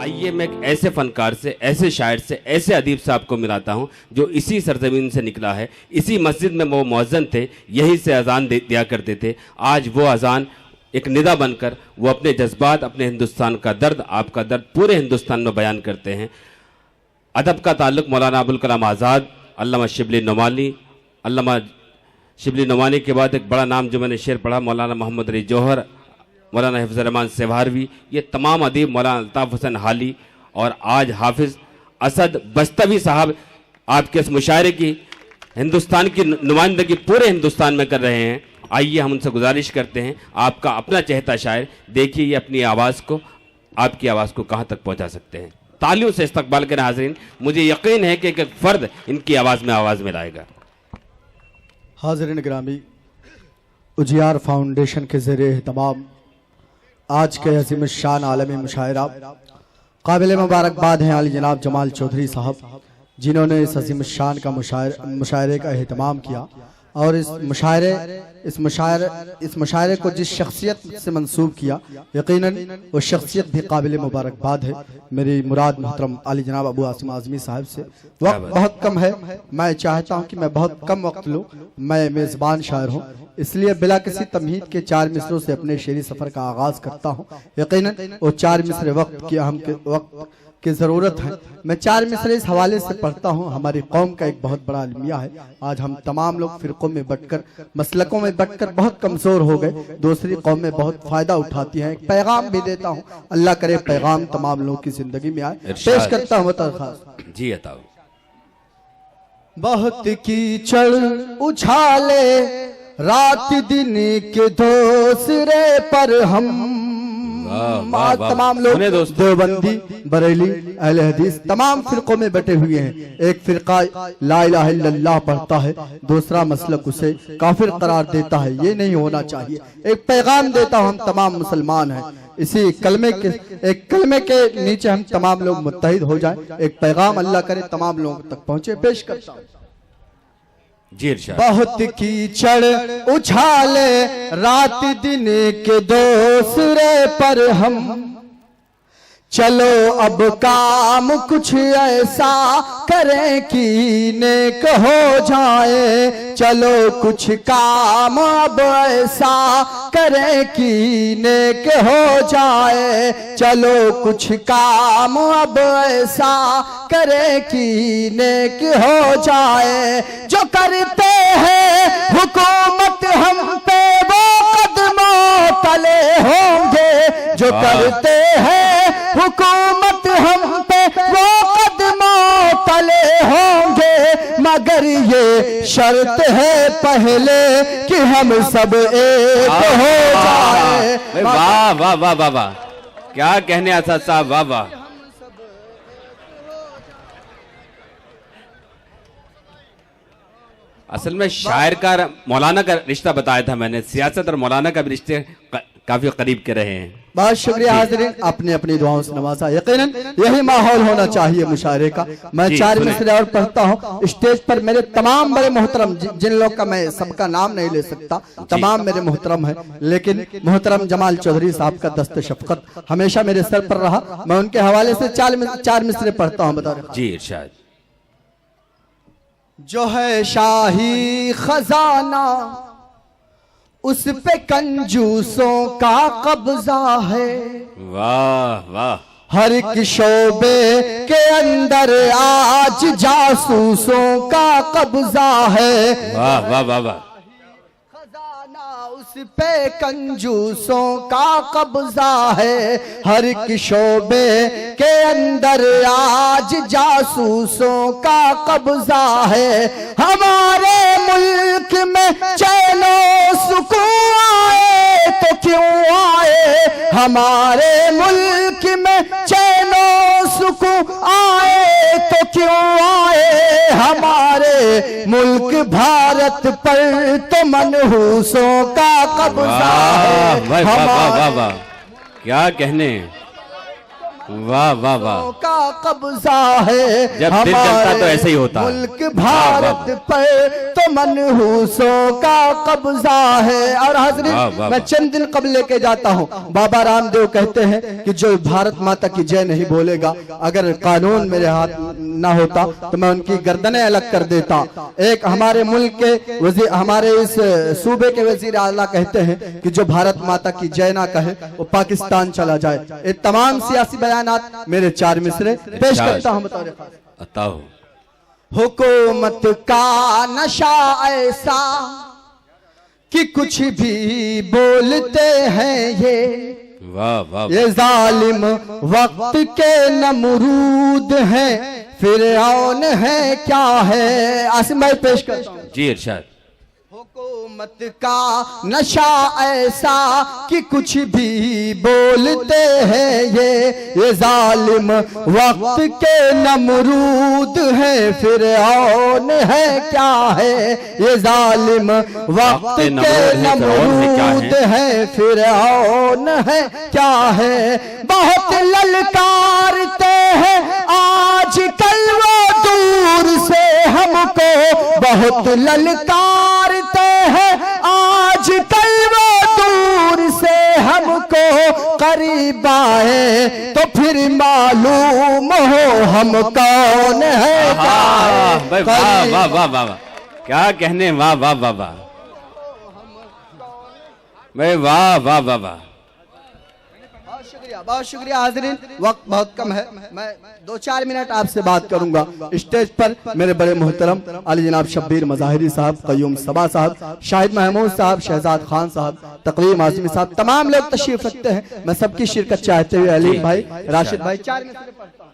आइए मैं एक ऐसे फनकार से, ऐसे शायर से, ऐसे अदीब से आपको मिलाता हूँ जो इसी सरजमीन से निकला है। इसी मस्जिद में वो मुअज्जिन थे, यहीं से अजान दिया करते थे। आज वो अजान एक निदा बनकर वो अपने जज्बात, अपने हिंदुस्तान का दर्द, आपका दर्द पूरे हिंदुस्तान में बयान करते हैं। अदब का ताल्लुक मौलाना अबुल कलाम आज़ाद, अल्लामा शिबली नोमानी, अल्लामा शिबली नोमानी के बाद एक बड़ा नाम जो मैंने शेर पढ़ा, मौलाना मोहम्मद अली जौहर, मौलाना हिफ्ज़ुर रहमान सेवारवी, ये तमाम अदीब, मौलाना अल्ताफ़ हुसैन हाली और आज हाफिज़ असद बस्तवी साहब आपके इस मुशायरे की, हिंदुस्तान की नुमाइंदगी पूरे हिंदुस्तान में कर रहे हैं। आइए हम उनसे गुजारिश करते हैं, आपका अपना चहेता शायर, देखिए ये अपनी आवाज़ को, आपकी आवाज़ को कहाँ तक पहुँचा सकते हैं। तालियों से इस्तकबाल करें हाज़रीन, मुझे यकीन है कि एक फ़र्द इनकी आवाज़ में आवाज़ मिलाएगा। हाज़रीन गिरामी, उजियार फाउंडेशन के ज़रिए एहतमाम आज के अज़ीम शान आलमी मुशायरा काबिल मुबारकबाद हैं आली जनाब जमाल चौधरी साहब, जिन्होंने इस अज़ीम शान का मुशायरे का एहतमाम किया। और इस मुशायरे को जिस शख्सियत से मंसूब किया, यकीनन वो शख्सियत भी काबिल मुबारकबाद है। मेरी मुराद मोहतरम आली जनाब अबू आसिम आज़मी साहब से। वक्त बहुत कम है, मैं चाहता हूँ कि मैं बहुत कम वक्त लूँ। मैं मेज़बान शायर हूँ, इसलिए बिला किसी तमहीद के 4 मिसरों से अपने शेरी सफ़र का आगाज़ करता हूँ। यकीनन वो 4 मिसरे वक्त की ज़रूरत है। मैं 4 मिसरे इस हवाले से पढ़ता हूँ। हमारी कौम का एक बहुत बड़ा अलमिया है। आज हम तमाम लोग फ़िरक़ों में बटकर, मसलकों में बटकर बहुत कमज़ोर हो गए। दूसरी कौमें बहुत फ़ायदा उठाती हैं। एक पैगाम भी देता हूँ, अल्लाह करे पैगाम तमाम लोगों की ज़िंदगी में आए। पेश करता हूँ दरख्वास्त। जी अताओ। बहुत कीचड़ उछाले रात दिन के दूसरे पर हम, तमाम लोग देवबंदी, बरेली, अहले हदीस तमाम फिरकों में बटे हुए हैं। एक फिरका ला इलाहा इल्लल्लाह पढ़ता है, दूसरा मसलक उसे काफिर करार देता है। ये नहीं होना चाहिए। एक पैगाम देता हूँ, हम तमाम मुसलमान हैं, इसी एक कलमे के नीचे हम तमाम लोग मुत्तहिद हो जाएं। एक पैगाम अल्लाह करे तमाम लोगों तक पहुँचे। पेश करता हूँ। बहुत कीचड़ उछाले रात दिन के दूसरे पर हम, चलो अब काम कुछ ऐसा करें कि नेक हो जाए। चलो कुछ काम अब ऐसा करें कि नेक हो जाए। चलो कुछ काम अब ऐसा करें कि नेक हो जाए। जो करते हैं हुकूमत हम पे वो कदमों तले होंगे। जो करते हैं हुकूमत हम पे वो कदमों तले होंगे। मगर ये शर्त है पहले कि हम सब एक हो जाए। वाह वाह वाह वाह वाह, क्या कहने असद साहब, वाह वाह। असल में शायर का मौलाना का रिश्ता बताया था मैंने, सियासत और मौलाना का भी रिश्ते काफी करीब के रहे हैं। बहुत शुक्रिया हाज़रीन, अपनी अपनी दुआओं से नवाजा। यकीनन यही माहौल होना चाहिए मुशायरे का। मैं 4 मिसरे और पढ़ता हूँ। स्टेज पर मेरे तमाम बड़े मोहतरम, जिन लोग का मैं सबका नाम नहीं ले सकता, तमाम मेरे मोहतरम है, लेकिन मोहतरम जमाल चौधरी साहब का दस्त शफकत हमेशा मेरे सर पर रहा। मैं उनके हवाले से 4 मिसरे पढ़ता हूँ। बता रहे जी इरशाद। जो है शाही खजाना उस पे कंजूसों का कब्जा है। वाह वाह। हर एक शोबे के अंदर आज जासूसों का कब्जा है। वाह वाह वाह वाह। खजाना उस पे कंजूसों का कब्जा है। हर एक शोबे के अंदर आज जासूसों का कब्जा है। हमारे मुल्क में चैनो सुकून आए तो क्यों आए। हमारे मुल्क में चैनो सुकून आए तो क्यों आए। हमारे मुल्क भारत पर तो मनहूसों का कब्जा है। वाह वाह वाह, क्या कहने, वाह वाह वाह का कब्जा है। जब दिल चलता तो ऐसे ही होता है। मुल्क भारत पर तो तो मनहूसों का कब्जा है। और हाज़रीन, मैं चंद दिन कबल लेके जाता हूँ, बाबा रामदेव कहते हैं कि जो भारत माता की जय नहीं बोलेगा, अगर कानून मेरे हाथ ना होता तो मैं उनकी गर्दनें अलग कर देता। एक हमारे मुल्क के वजीर, हमारे इस सूबे के वजीर आला कहते हैं कि जो भारत माता की जय ना कहे वो पाकिस्तान चला जाए। ये तमाम सियासी बयानात मेरे 4 मिसरे पेश करता हूँ। बताओ। हुकूमत का नशा ऐसा कि कुछ भी बोलते हैं ये, वाह वाह, ये जालिम वक्त के नमरूद हैं, फिरऔन है क्या है। आसिम भाई पेश करता हूं जी, इरशाद। हुकूमत का नशा ऐसा कि कुछ भी बोलते हैं ये जालिम वक्त के नमरूद है, फिरऔन है क्या है। ये जालिम वक्त के नमरूद है, फिरऔन है क्या है। बहुत ललकारते हैं आज कल वो दूर से हमको, बहुत ललकारते हैं आज कल वो दूर से हमको, करीब आए तो फिर मालूम हो हम कौन है। वाह वाह वाह वाह, क्या कहने, वाह वाह वाह वाह भाई, वाह वाह वाह वाह। बहुत शुक्रिया हाज़रीन, वक्त बहुत कम है, मैं 2-4 मिनट आपसे बात करूंगा। स्टेज पर मेरे बड़े मोहतरम अली जनाब शब्बीर मज़ाहिरी साहब, क़य्यूम सबा साहब, शाहिद महमूद साहब, शहजाद खान साहब, तक़रीम आज़मी साहब, तमाम लोग तशरीफ रखते हैं। मैं सबकी शिरकत चाहते हुए अलीम भाई, राशिद भाई, 4 मिनट पढ़ता हूं।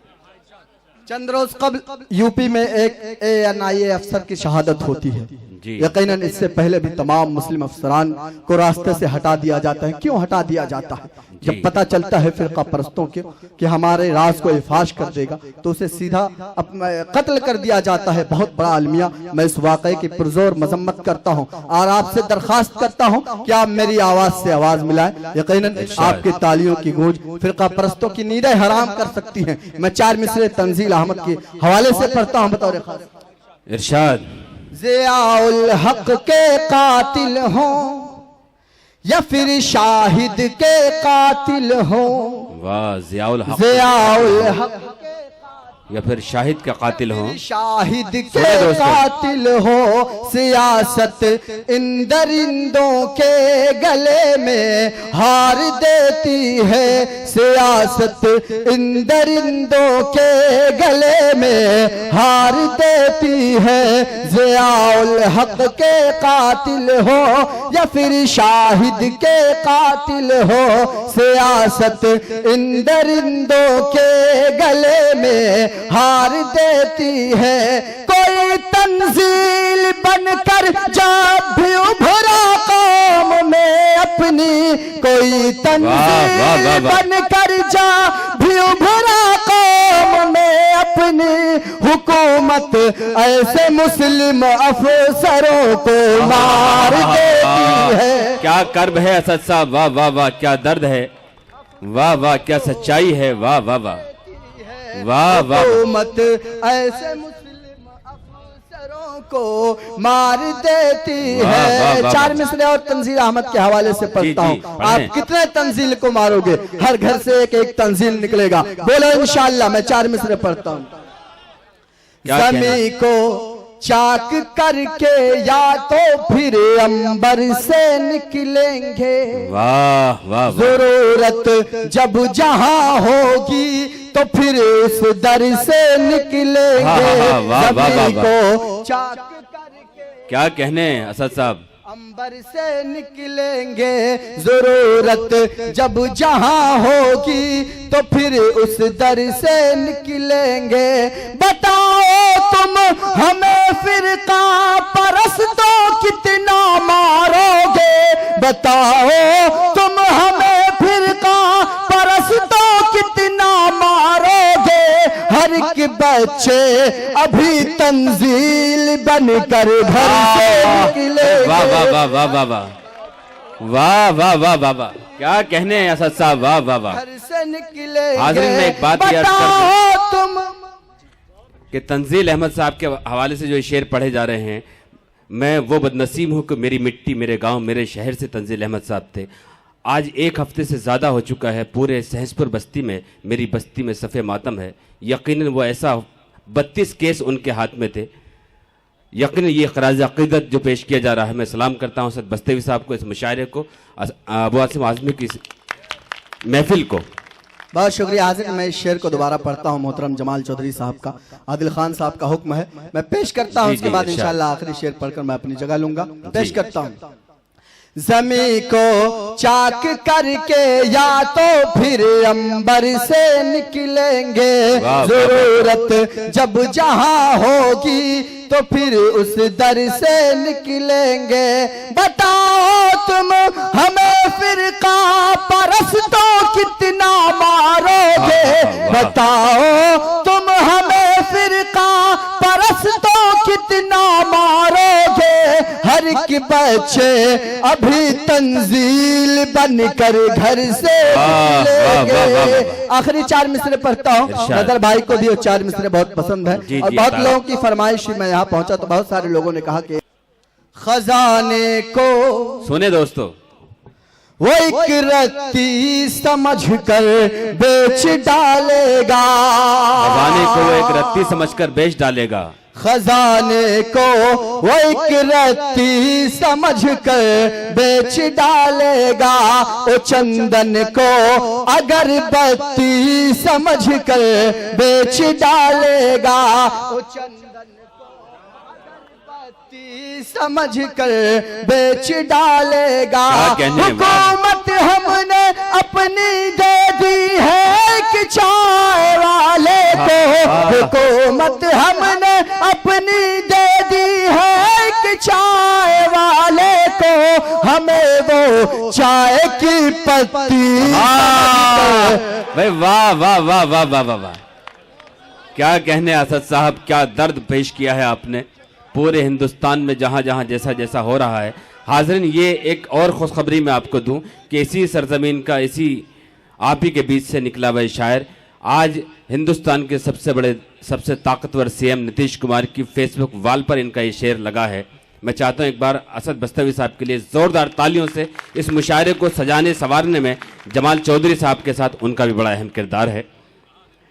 चंद रोज कबल यूपी में एक ANIA अफसर की शहादत होती है। यकीनन इससे पहले भी तमाम मुस्लिम अफसरान को रास्ते से हटा दिया जाता है। क्यों हटा दिया जाता है? जब पता चलता है फिरका परस्तों के कि हमारे राज को इफाश कर देगा तो उसे सीधा कत्ल कर दिया जाता है। बहुत बड़ा अलमिया। मैं इस वाक़े की पुरजोर मजम्मत करता हूँ और आपसे दरखास्त करता हूँ कि आप मेरी आवाज से आवाज मिलाएं। यकीनन आपकी तालियों की गूंज फिरका परस्तों की नींदें हराम कर सकती हैं। मैं 4 मिसरे तंजील अहमद के हवाले से पढ़ता हूँ। बतौर इरशाद। ज़ियाउल हक के कातिल हों या फिर शाहिद के कातिल हों, वाह, ज़ियाउल हक, ज़ियाउल हक या फिर शाहिद का कातिल हो, शाहिद के कातिल हो। सियासत इन दरिंदों के गले में हार देती है, सियासत इन दरिंदों के गले में हार देती है। ज़ियाउल हक के कातिल हो या फिर शाहिद के कातिल हो, सियासत इन दरिंदों के गले में हार देती है। कोई तंजील बनकर जब भी उभरा कौम में अपनी, कोई तंजील बनकर जब भी उभरा कौम में अपनी, हुकूमत ऐसे मुस्लिम अफसरों को मार देती है। क्या कर्ब है असद साहब, वाह वाह वाह, क्या दर्द है, वाह वाह, क्या सच्चाई है, वाह वाह वाह वाह वाह। हुकूमत ऐसे मुस्लिम अफसरों को मार देती है। 4 मिसरे और तंजील अहमद के हवाले से पढ़ता हूँ। आप कितने तंजील को मारोगे? हर घर से एक एक तंजील निकलेगा। बोलो इंशाअल्लाह। मैं 4 मिसरे पढ़ता हूँ। ज़मीं को चाक करके या तो फिर अंबर से निकलेंगे, वाह वाह। जरूरत जब जहां होगी तो फिर उस दर से निकलेंगे। ज़मीं को चाक करके, क्या कहने असद साहब, अंबर से निकलेंगे। जरूरत जब जहां होगी तो फिर उस दर से निकलेंगे। बताओ तुम हमें फिरका परस्तों कितना मारोगे, बताओ तुम हमें फिरका परस्तों कितना मारोगे। हर एक बच्चे अभी तंजील बनकर घर से निकले। वाह वाह वाह वाह वाह वाह वाह वाह वाह वाह वाह, क्या कहने हैं असद साहब, वाह वाह वाह। घर से निकले। हाज़रीन, में एक बात याद बताओ तुम कि तंजील अहमद साहब के हवाले से जो शेर पढ़े जा रहे हैं, मैं वो बदनसीब हूँ कि मेरी मिट्टी, मेरे गांव, मेरे शहर से तंजील अहमद साहब थे। आज एक हफ्ते से ज़्यादा हो चुका है, पूरे सहसपुर बस्ती में, मेरी बस्ती में सफ़े मातम है। यकीनन वो ऐसा 32 केस उनके हाथ में थे। यकीनन ये ख़राज अक़ीदत जो पेश किया जा रहा है, मैं सलाम करता हूँ सद बस्तेवी साहब को, इस मुशायरे को, अबू आसिम आज़मी की महफिल को। बहुत शुक्रिया हाज़िर। मैं इस शेर को दोबारा पढ़ता हूँ, मोहतरम जमाल चौधरी साहब का, आदिल खान साहब का हुक्म है, मैं पेश करता हूँ। उसके बाद इंशाअल्लाह आखिरी शेर पढ़कर मैं अपनी जगह लूंगा। पेश करता हूँ। ज़मीं को चाक करके या तो फिर अंबर से निकलेंगे, जरूरत जब जहां होगी तो फिर उस दर से निकलेंगे। बताओ तुम हमें फिरका परस्तों कितना मारोगे, बताओ तुम हमें फिरका परस्तों कितना मारोगे। हर एक बच्चे अभी तंजील बनकर घर से निकलेंगे। आखिरी 4 मिसरे पढ़ता हूँ, नदर भाई को भी 4 मिसरे बहुत पसंद है और बहुत लोगों की फरमाइश। मैं यहाँ पहुंचा तो बहुत सारे लोगों ने कहा कि खजाने को सुने दोस्तों, वो एक रत्ती समझकर बेच डालेगा, खजाने को वो एक रत्ती समझकर बेच डालेगा। खजाने को वो एक रत्ती समझकर बेच डालेगा, ओ चंदन को अगरबत्ती समझकर बेच डालेगा, ओ चंदन को अगरबत्ती समझकर बेच डालेगा। हुकूमत हमने अपनी दे दी है कि चाय वाले को, हुकूमत हमने अपनी दे दी है कि चाय वाले को, हमें वो चाय की पत्ती। भाई वाह वाह वाह वाह वाह वाह वाह, क्या कहने असद साहब, क्या दर्द पेश किया है आपने पूरे हिंदुस्तान में जहां जहां जैसा जैसा हो रहा है। हाज़रीन, ये एक और खुशखबरी मैं आपको दूं कि इसी सरजमीन का, इसी आप ही के बीच से निकला हुआ शायर आज हिंदुस्तान के सबसे बड़े, सबसे ताकतवर सीएम नीतीश कुमार की फेसबुक वॉल पर इनका ये शेर लगा है। मैं चाहता हूँ एक बार असद बस्तवी साहब के लिए ज़ोरदार तालियों से इस मुशायरे को सजाने संवारने में जमाल चौधरी साहब के साथ उनका भी बड़ा अहम किरदार है।